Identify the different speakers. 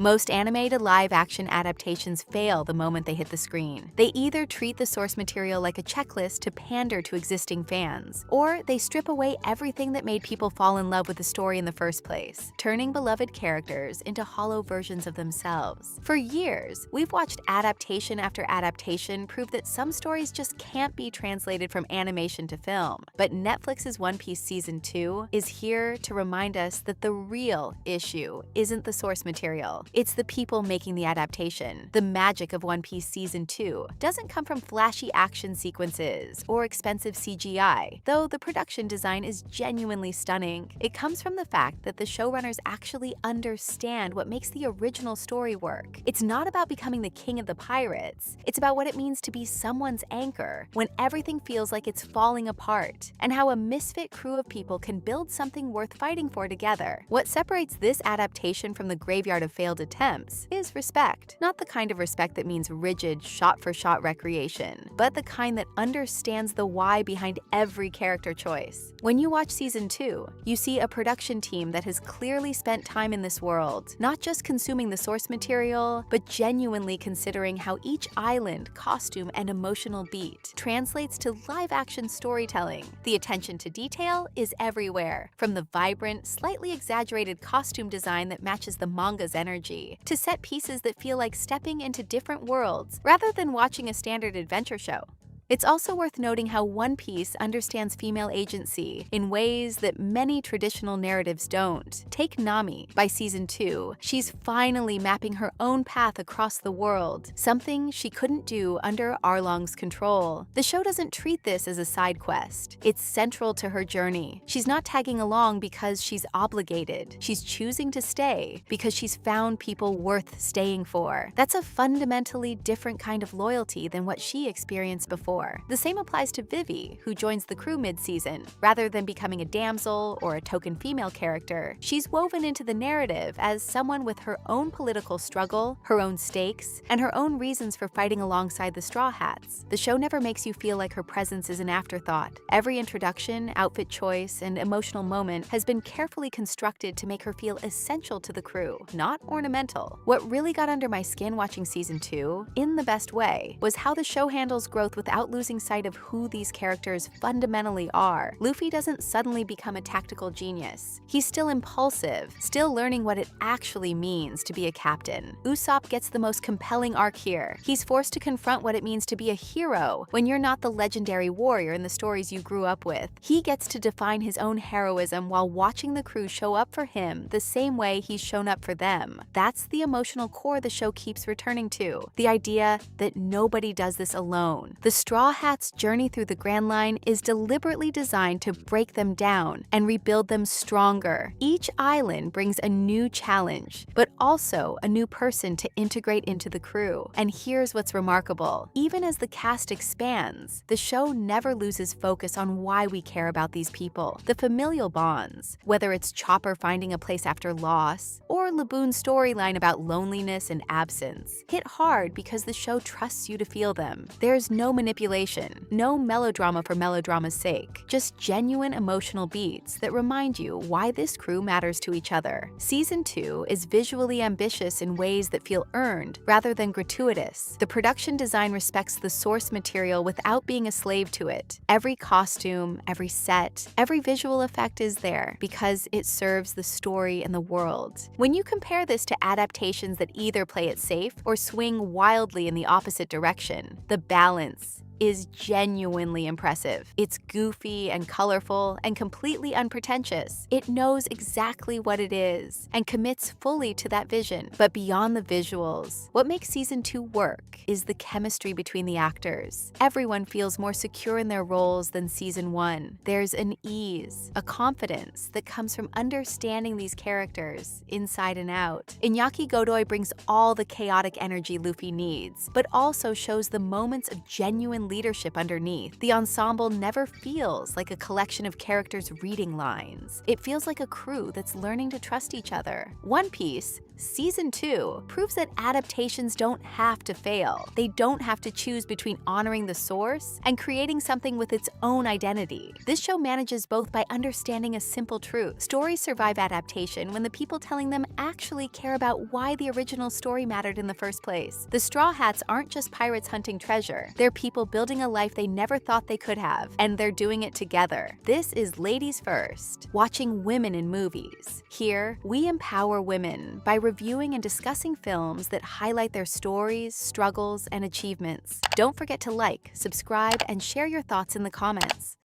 Speaker 1: Most anime to live-action adaptations fail the moment they hit the screen. They either treat the source material like a checklist to pander to existing fans, or they strip away everything that made people fall in love with the story in the first place, turning beloved characters into hollow versions of themselves. For years, we've watched adaptation after adaptation prove that some stories just can't be translated from animation to film. But Netflix's One Piece Season 2 is here to remind us that the real issue isn't the source material. It's the people making the adaptation. The magic of One Piece Season 2 doesn't come from flashy action sequences or expensive CGI, though the production design is genuinely stunning. It comes from the fact that the showrunners actually understand what makes the original story work. It's not about becoming the king of the pirates. It's about what it means to be someone's anchor when everything feels like it's falling apart, and how a misfit crew of people can build something worth fighting for together. What separates this adaptation from the graveyard of failed attempts is respect. Not the kind of respect that means rigid, shot-for-shot recreation, but the kind that understands the why behind every character choice. When you watch Season 2, you see a production team that has clearly spent time in this world, not just consuming the source material, but genuinely considering how each island, costume, and emotional beat translates to live-action storytelling. The attention to detail is everywhere, from the vibrant, slightly exaggerated costume design that matches the manga's energy, to set pieces that feel like stepping into different worlds rather than watching a standard adventure show. It's also worth noting how One Piece understands female agency in ways that many traditional narratives don't. Take Nami. By Season 2, she's finally mapping her own path across the world, something she couldn't do under Arlong's control. The show doesn't treat this as a side quest. It's central to her journey. She's not tagging along because she's obligated. She's choosing to stay because she's found people worth staying for. That's a fundamentally different kind of loyalty than what she experienced before. The same applies to Vivi, who joins the crew mid-season. Rather than becoming a damsel or a token female character, she's woven into the narrative as someone with her own political struggle, her own stakes, and her own reasons for fighting alongside the Straw Hats. The show never makes you feel like her presence is an afterthought. Every introduction, outfit choice, and emotional moment has been carefully constructed to make her feel essential to the crew, not ornamental. What really got under my skin watching Season 2, in the best way, was how the show handles growth without losing sight of who these characters fundamentally are. Luffy doesn't suddenly become a tactical genius. He's still impulsive, still learning what it actually means to be a captain. Usopp gets the most compelling arc here. He's forced to confront what it means to be a hero when you're not the legendary warrior in the stories you grew up with. He gets to define his own heroism while watching the crew show up for him the same way he's shown up for them. That's the emotional core the show keeps returning to. The idea that nobody does this alone. The Straw Hats' journey through the Grand Line is deliberately designed to break them down and rebuild them stronger. Each island brings a new challenge, but also a new person to integrate into the crew. And here's what's remarkable. Even as the cast expands, the show never loses focus on why we care about these people. The familial bonds, whether it's Chopper finding a place after loss, or Laboon's storyline about loneliness and absence, hit hard because the show trusts you to feel them. There's no manipulation, no melodrama for melodrama's sake, just genuine emotional beats that remind you why this crew matters to each other. Season 2 is visually ambitious in ways that feel earned rather than gratuitous. The production design respects the source material without being a slave to it. Every costume, every set, every visual effect is there because it serves the story and the world. When you compare this to adaptations that either play it safe or swing wildly in the opposite direction, the balance is genuinely impressive. It's goofy and colorful and completely unpretentious. It knows exactly what it is and commits fully to that vision. But beyond the visuals, what makes Season 2 work is the chemistry between the actors. Everyone feels more secure in their roles than Season 1. There's an ease, a confidence that comes from understanding these characters inside and out. Iñaki Godoy brings all the chaotic energy Luffy needs, but also shows the moments of genuine leadership underneath. The ensemble never feels like a collection of characters reading lines. It feels like a crew that's learning to trust each other. One Piece Season 2 proves that adaptations don't have to fail. They don't have to choose between honoring the source and creating something with its own identity. This show manages both by understanding a simple truth. Stories survive adaptation when the people telling them actually care about why the original story mattered in the first place. The Straw Hats aren't just pirates hunting treasure. They're people building a life they never thought they could have, and they're doing it together. This is Ladies First, watching women in movies. Here, we empower women by reviewing and discussing films that highlight their stories, struggles, and achievements. Don't forget to like, subscribe, and share your thoughts in the comments.